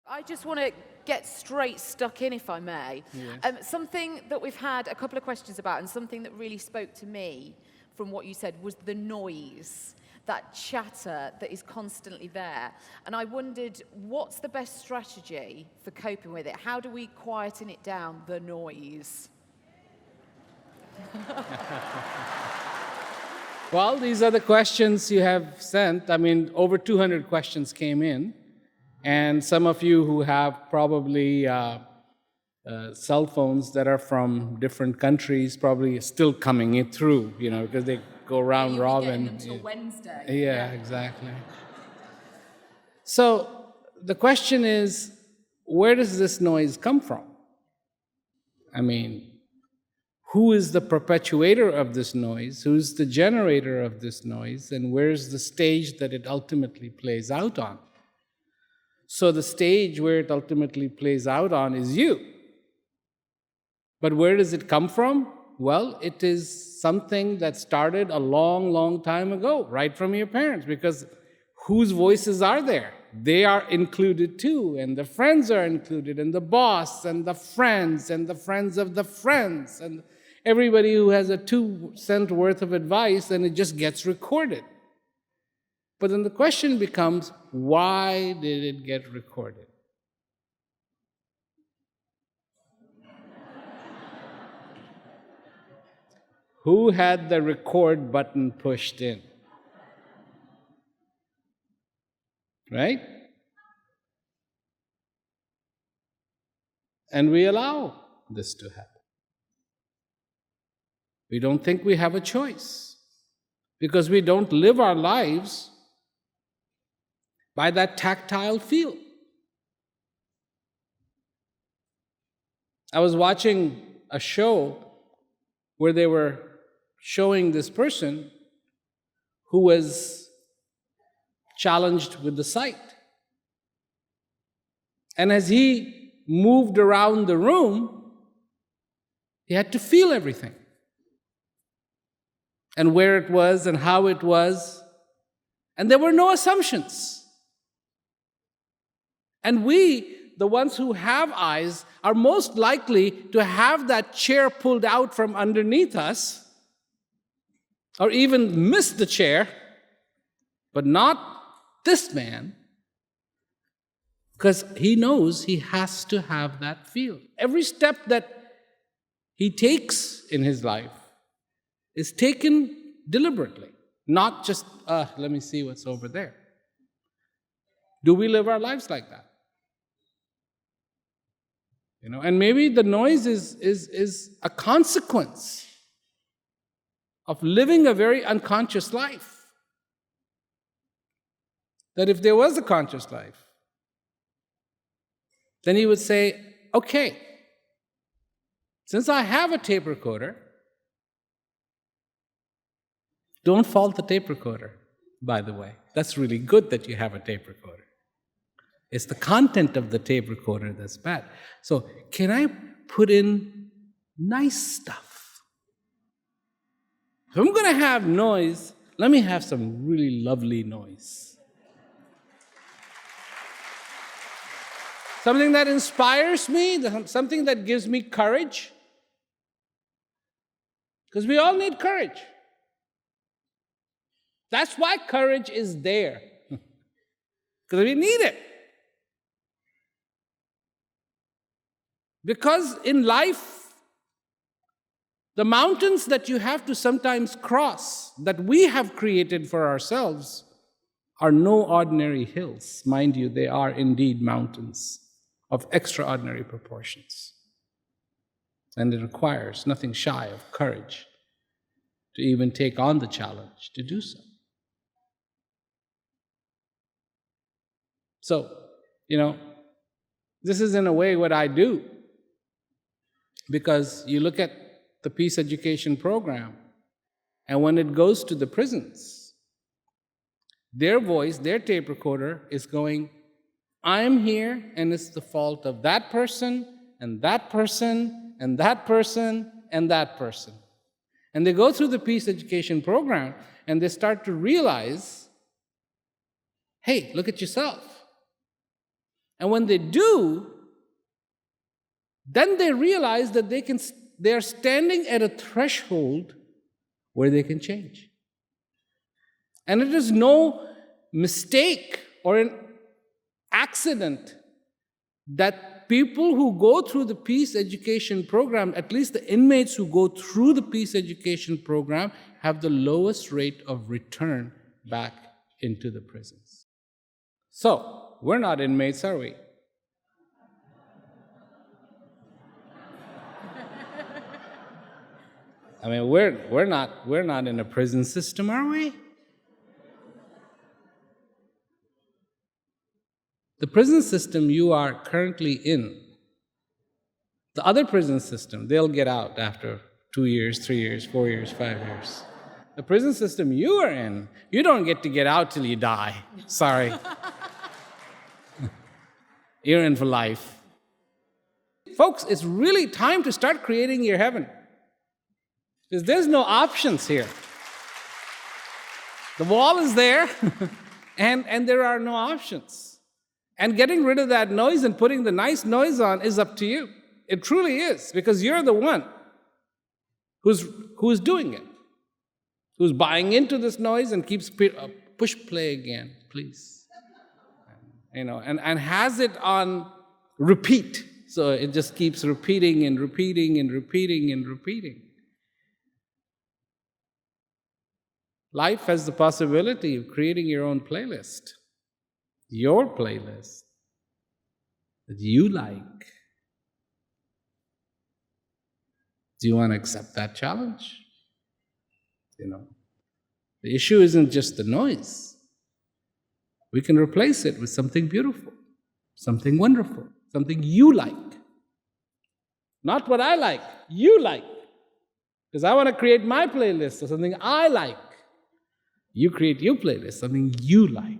I just want to get straight stuck in, if I may. Yes. Something that we've had a couple of questions about, and something that really spoke to me from what you said, was the noise, that chatter that is constantly there. And I wondered, what's the best strategy for coping with it? How do we quieten it down, the noise? Well, these are the questions you have sent. I mean, over 200 questions came in. And some of you who have probably cell phones that are from different countries probably still coming it through, because they go round robin. Until Wednesday. Yeah, exactly. So the question is, where does this noise come from? I mean, who is the perpetuator of this noise? Who's the generator of this noise? And where's the stage that it ultimately plays out on? So the stage where it ultimately plays out on is you. But where does it come from? Well, it is something that started a long, long time ago, right from your parents, because whose voices are there? They are included too, and the friends are included, and the boss, and the friends of the friends, and everybody who has a 2 cent worth of advice, and it just gets recorded. But then the question becomes, why did it get recorded? Who had the record button pushed in? Right? And we allow this to happen. We don't think we have a choice because we don't live our lives by that tactile feel. I was watching a show where they were showing this person who was challenged with the sight. And as he moved around the room, he had to feel everything. And where it was and how it was. And there were no assumptions. And we, the ones who have eyes, are most likely to have that chair pulled out from underneath us, or even miss the chair, but not this man, because he knows he has to have that feel. Every step that he takes in his life is taken deliberately, not just, let me see what's over there. Do we live our lives like that? And maybe the noise is a consequence of living a very unconscious life. That if there was a conscious life, then he would say, okay, since I have a tape recorder, don't fault the tape recorder, by the way. That's really good that you have a tape recorder. It's the content of the tape recorder that's bad. So, can I put in nice stuff? If I'm going to have noise, let me have some really lovely noise. Something that inspires me, something that gives me courage. Because we all need courage. That's why courage is there. Because we need it. Because in life, the mountains that you have to sometimes cross, that we have created for ourselves, are no ordinary hills. Mind you, they are indeed mountains of extraordinary proportions. And it requires nothing shy of courage to even take on the challenge to do so. So, this is in a way what I do. Because you look at the peace education program, and when it goes to the prisons, their voice, their tape recorder is going, I'm here, and it's the fault of that person, and that person, and that person, and that person. And they go through the peace education program, and they start to realize, hey, look at yourself. And when they do, then they realize that they are standing at a threshold where they can change. And it is no mistake or an accident that people who go through the peace education program, at least the inmates who go through the peace education program, have the lowest rate of return back into the prisons. So, we're not inmates, are we? I mean, we're not in a prison system, are we? The prison system you are currently in, the other prison system, they'll get out after 2 years, 3 years, 4 years, 5 years. The prison system you are in, you don't get to get out till you die. Sorry. You're in for life. Folks, it's really time to start creating your heaven. Because there's no options here. The wall is there, and there are no options. And getting rid of that noise and putting the nice noise on is up to you. It truly is, because you're the one who's doing it, who's buying into this noise and keeps push play again, please. And has it on repeat. So it just keeps repeating and repeating and repeating and repeating. Life has the possibility of creating your own playlist. Your playlist that you like. Do you want to accept that challenge? The issue isn't just the noise. We can replace it with something beautiful, something wonderful, something you like. Not what I like, you like. Because I want to create my playlist of something I like. You create your playlist, something you like.